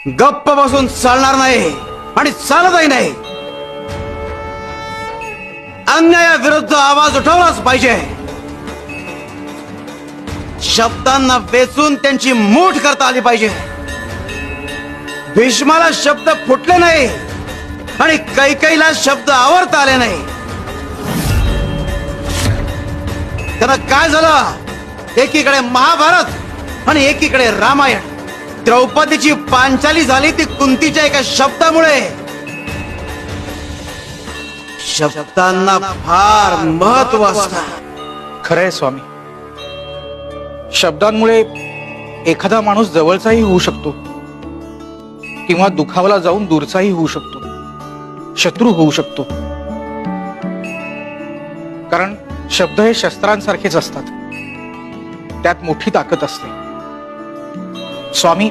गप्प बसून चालणार नाही आणि चालतही नाही. अन्यायाविरुद्ध आवाज उठवलाच पाहिजे. शब्दांना वेचून त्यांची मूठ करता आली पाहिजे. भीष्माला शब्द फुटले नाही आणि कैकेयीला शब्द आवरता आले नाही. त्यांना काय झालं? एकीकडे महाभारत आणि एकीकडे रामायण. द्रौपदीची पांचाली झाली ती कुंतीच्या एका शब्दामुळे. शब्दांना फार महत्व असतं. खरंय स्वामी, शब्दांमुळे एखादा माणूस जवळचाही होऊ शकतो किंवा दुखावला जाऊन दूरचाही होऊ शकतो, शत्रू होऊ शकतो. कारण शब्द हे शस्त्रांसारखेच असतात, त्यात मोठी ताकद असते. स्वामी,